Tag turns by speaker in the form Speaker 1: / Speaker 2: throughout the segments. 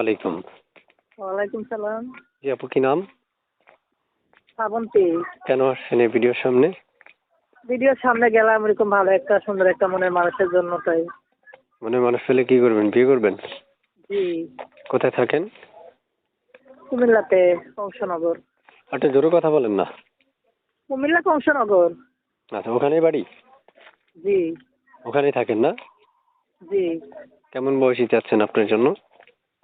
Speaker 1: আলাইকুম।
Speaker 2: ওয়ালাইকুম সালাম।
Speaker 1: জি আপু, কি নাম?
Speaker 2: শ্রাবন্তী।
Speaker 1: কেন আসছেন এই ভিডিওর সামনে?
Speaker 2: ভিডিওর সামনে গেলাম এরকম ভালো একটা সুন্দর একটা মনের মানুষের জন্য, তাই।
Speaker 1: মনে মানুষ পেলে কি করবেন? বিয়ে করবেন?
Speaker 2: জি।
Speaker 1: কোথায় থাকেন?
Speaker 2: কুমিল্লাতে, কংসনগর।
Speaker 1: একটু জোরে কথা বলেন না।
Speaker 2: কুমিল্লা কংসনগর।
Speaker 1: আচ্ছা, ওখানেই বাড়ি?
Speaker 2: জি।
Speaker 1: ওখানেই থাকেন না?
Speaker 2: জি।
Speaker 1: কেমন বয়সী চাচ্ছেন আপনার জন্য?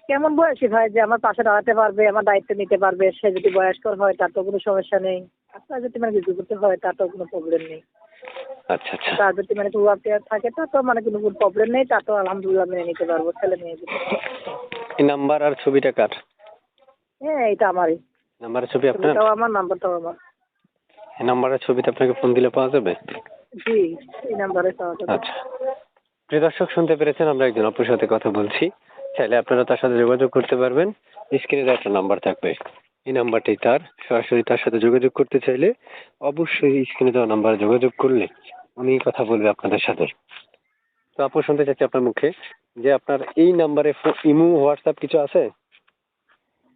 Speaker 2: কেমন বয়সী ভাই, যে আমার পাশে দাঁড়াতে পারবে, আমার দায়িত্ব নিতে পারবে, সে যদি বয়স্কর হয় তার তো কোনো সমস্যা নেই। আপনার যদি মানে কিছু করতে হয় তার তো কোনো প্রবলেম নেই।
Speaker 1: আচ্ছা আচ্ছা।
Speaker 2: তার যদি মানে প্রভাব থাকে তা তো মানে কোনো প্রবলেম নেই, তা তো আলহামদুলিল্লাহ মেনে নিতে পারবো, ছেলে মেয়ে যদি।
Speaker 1: এই নাম্বার আর ছবিটা কার?
Speaker 2: হ্যাঁ, এটা আমারই।
Speaker 1: নাম্বারের ছবি আপনার?
Speaker 2: ছবিটাও আমার, নাম্বারটাও আমার।
Speaker 1: এই নাম্বারের ছবিতে আপনাকে ফোন দিলে পাওয়া যাবে?
Speaker 2: জি, এই নাম্বারে পাওয়া যাবে।
Speaker 1: আচ্ছা, প্রিয় দর্শক শুনতে পেরেছেন, আমরা একজন আপুর সাথে কথা বলছি। চাইলে আপনারা তার সাথে যোগাযোগ করতে পারবেন। স্ক্রিনে একটা নাম্বার থাকবে, এই নাম্বারটি তার। সরাসরি তার সাথে যোগাযোগ করতে চাইলে অবশ্যই স্ক্রিনে দেওয়া নাম্বারে যোগাযোগ করলে উনি কথা বলবে আপনাদের সাথে। তো আপু, শুনতে চাচ্ছি আপনার মুখে যে আপনার এই নাম্বারে ইমো হোয়াটসঅ্যাপ কিছু আছে?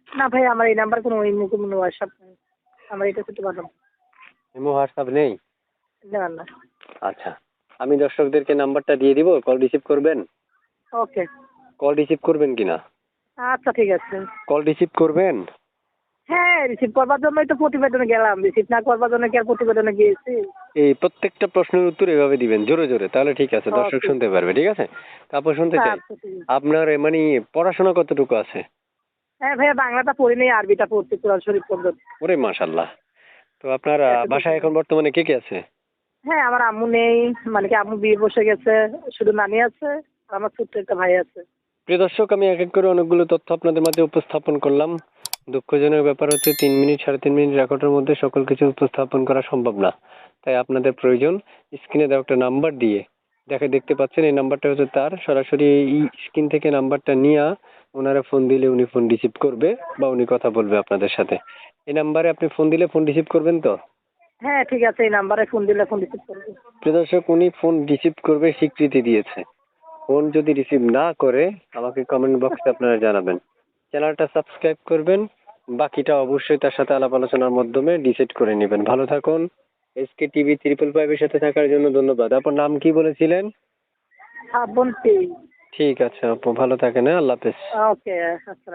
Speaker 2: না ভাই, আমার এই নাম্বার কোনো কোনো হোয়াটসঅ্যাপ নেই। আমার এটা শুধু পাঠাবো।
Speaker 1: ইমো হোয়াটসঅ্যাপ নেই?
Speaker 2: না না।
Speaker 1: আচ্ছা, আমি দর্শকদেরকে নাম্বারটা দিয়ে দিব, কল রিসিভ করবেন?
Speaker 2: ওকে।
Speaker 1: কল রিসিভ করবেন কিনা?
Speaker 2: আচ্ছা, ঠিক আছে।
Speaker 1: কল রিসিভ করবেন?
Speaker 2: হ্যাঁ, রিসিভ করবার জন্যই তো প্রতিবেদনে গেলাম, রিসিভ না করবার জন্য কি আর প্রতিবেদনে গিয়েছি?
Speaker 1: এই প্রত্যেকটা প্রশ্নের উত্তর এভাবে দিবেন জোরে জোরে, তাহলে ঠিক আছে, দর্শক
Speaker 2: ওকে।
Speaker 1: শুনতে পারবে। ঠিক আছে? তারপর শুনতে চাই
Speaker 2: আচ্ছা, ঠিক আছে।
Speaker 1: আপনার মানে পড়াশোনা কতটুকু আছে?
Speaker 2: হ্যাঁ ভাইয়া, বাংলাটা পড়ি নেই, আরবিটা পড়ছি, কোরআন শরীফ পর্যন্ত।
Speaker 1: ওরে মাশাল্লাহ। তো আপনার
Speaker 2: এতটুকু।
Speaker 1: বাসায় এখন বর্তমানে কে কে আছে?
Speaker 2: হ্যাঁ, আমার আম্মু নেই, মানে কি আম্মু বিয়ে বসে গেছে, শুধু নানি আছে আর আমার ছোট্ট একটা ভাই আছে।
Speaker 1: প্রিয় দর্শক, আমি এক এক করে অনেকগুলো তথ্য আপনাদের মাঝে উপস্থাপন করলাম। দুঃখজনক ব্যাপার হচ্ছে 3 মিনিট 3.5 মিনিট রেকর্ডের মধ্যে সকল কিছু উপস্থাপন করা সম্ভব না। তাই আপনাদের প্রয়োজন স্ক্রিনে দেওয়া একটা নাম্বার দিয়ে দেখতে পাচ্ছেন, এই নাম্বারটা হচ্ছে তার। সরাসরি এই স্ক্রিন থেকে নাম্বারটা নিয়ে ওনারা ফোন দিলে উনি ফোন রিসিভ করবে বা উনি কথা বলবে আপনাদের সাথে। এই নাম্বারে আপনি ফোন দিলে ফোন রিসিভ করবেন তো?
Speaker 2: হ্যাঁ ঠিক আছে, এই নাম্বারে ফোন দিলে ফোন রিসিভ করবো।
Speaker 1: প্রিয় দর্শক, উনি ফোন রিসিভ করবে স্বীকৃতি দিয়েছে। ফোন যদি রিসিভ না করে আমাকে কমেন্ট বক্সে আপনারা জানাবেন। চ্যানেলটা সাবস্ক্রাইব করবেন, বাকিটা অবশ্যই তার সাথে আলাপ আলোচনার মাধ্যমে ডিসাইড করে নেবেন। ভালো থাকুন। এসকে টিভি 555 এর সাথে থাকার জন্য ধন্যবাদ। আপনার নাম কি বলেছিলেন?
Speaker 2: শ্রাবন্তী।
Speaker 1: ঠিক আছে আপু, ভালো থাকেন। হ্যাঁ, আল্লাহ হাফেজ।
Speaker 2: ওকে। আচ্ছা।